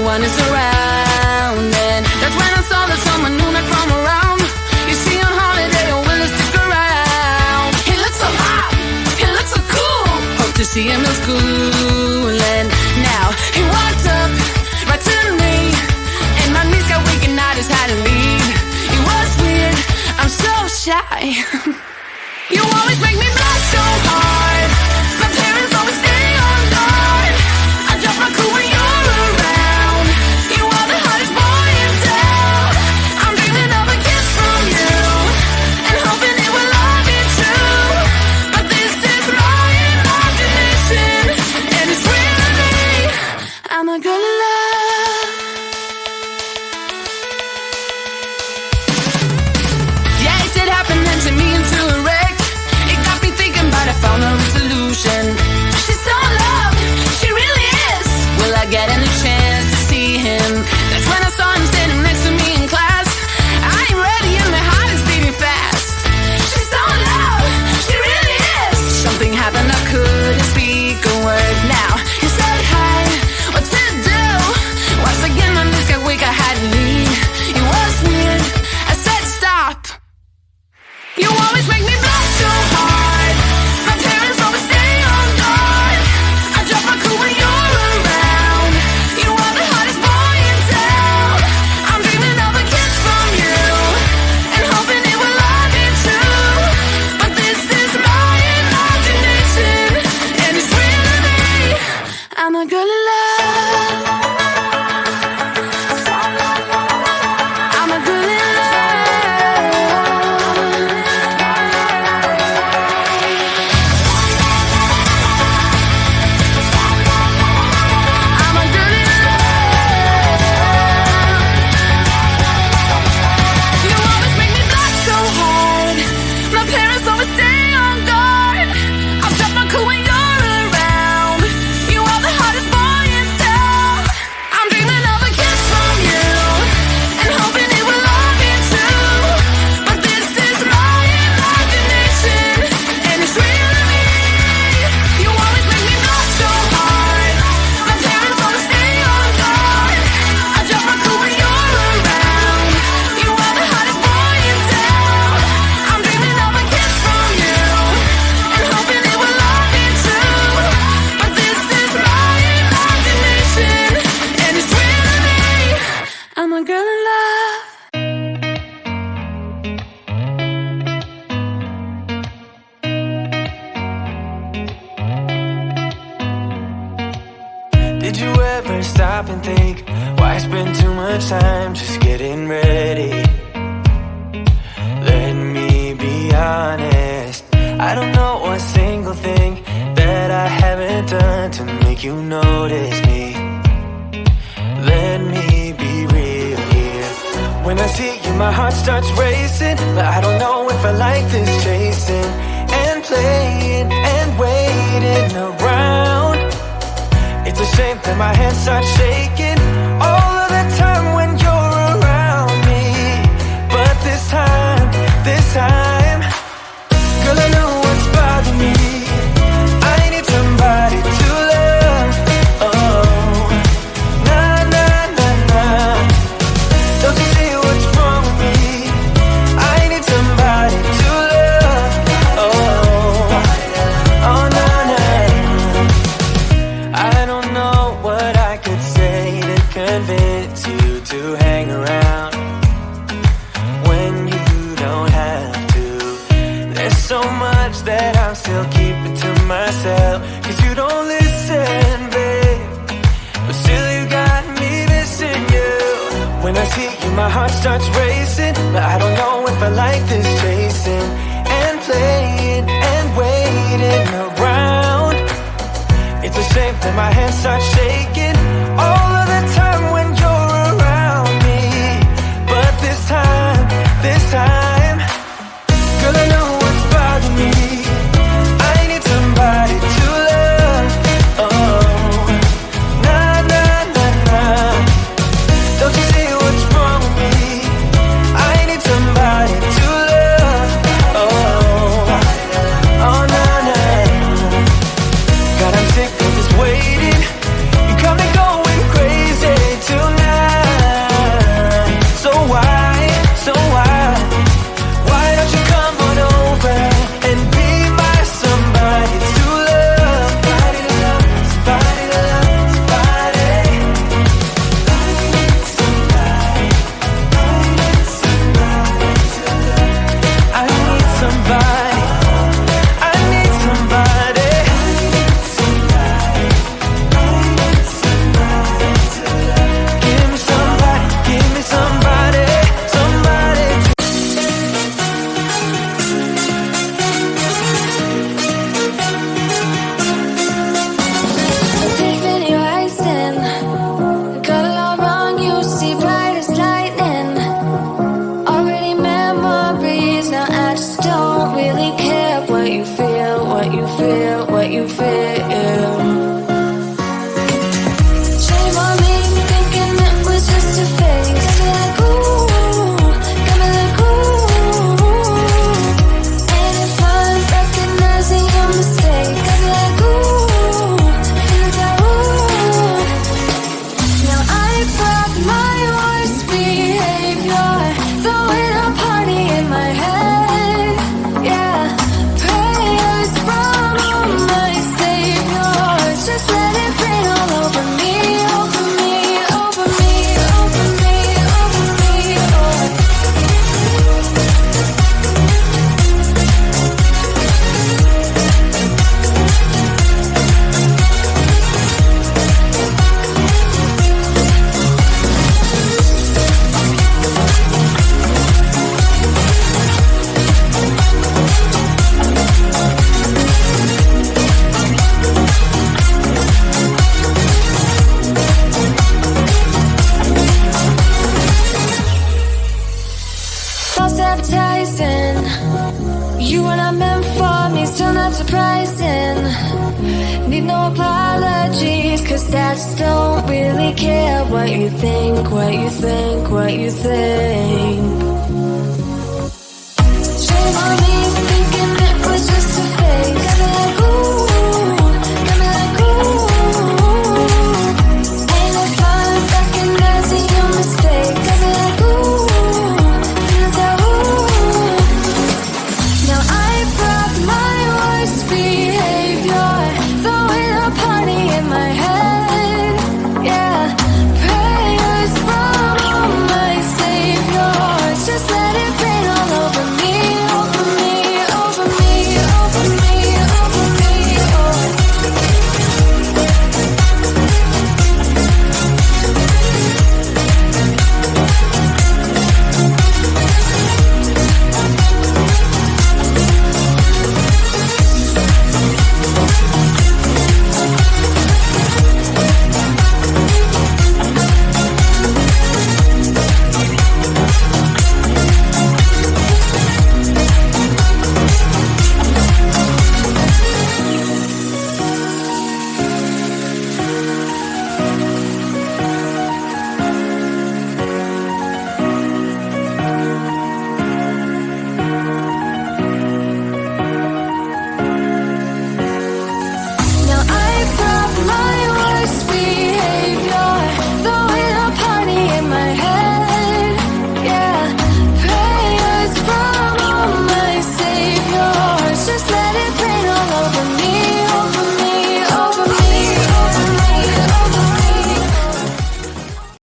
one is around. And that's when I saw that someone knew me from around. You see, on holiday, I'm willing to stick around. He looks so hot, he looks so cool. Hope to see him in school. And now he walked up right to me, and my knees got weak and I just had to leave. It was weird, I'm so shy. You always make me blush so hard. My parents always stay on guard. I drop my cool when you're around. You are the hottest boy in town. I'm dreaming of a kiss from you and hoping it will all be true. But this is my imagination, and it's really I'm a girl in love. Yeah, it did happen and to me into a wreck. I found a resolution. She's so in love, she really is. Will I get any chance to see him? That's when I saw him standing next to me in class. I ain't ready and my heart is beating fast. She's so in love, she really is. Something happened, I couldn't speak a word. Now he said hi, what to do? Once again my knees got weak, I had to leave. It was weird, I said stop. You always make me blush so hard. Did you ever stop and think, why spend too much time just getting ready? Let me be honest, I don't know a single thing that I haven't done to make you notice me. Let me be real here. When I see you, my heart starts racing, but I don't know if I like this chasing and playing and waiting around. It's a shame that my hands start shaking all of the time when you're around me. But this time, girl, I know what's bothering me. I need somebody to love. Oh, nah, nah, nah, nah. Don't you see what's wrong with me? I need somebody to love. Oh, oh, nah, nah. I don't know what I could say to convince you to hang around when you don't have to. There's so much that I'm still keeping to myself, 'cause you don't listen, babe. But still you got me missing you. When I see you, my heart starts racing, but I don't know if I like this chasing and playing and waiting around. It's a shame that my hands start shaking all of the time when you're around me. But this time, girl, I know what's bothering me. I need somebody to love. Oh, nah, nah, nah, nah. Don't you see what's wrong with me? I need somebody to love. Oh, oh, nah, nah. God, I'm sick of this waiting. You come My worst behavior, throwing a party in my head. Yeah, prayers from my saviors, just let it rain all over me, over me, over me, over me, over me. False advertising, you were not meant for me, still not surprising. Need no apologies, cause I just don't really care what you think, what you think, what you think. Shame on me.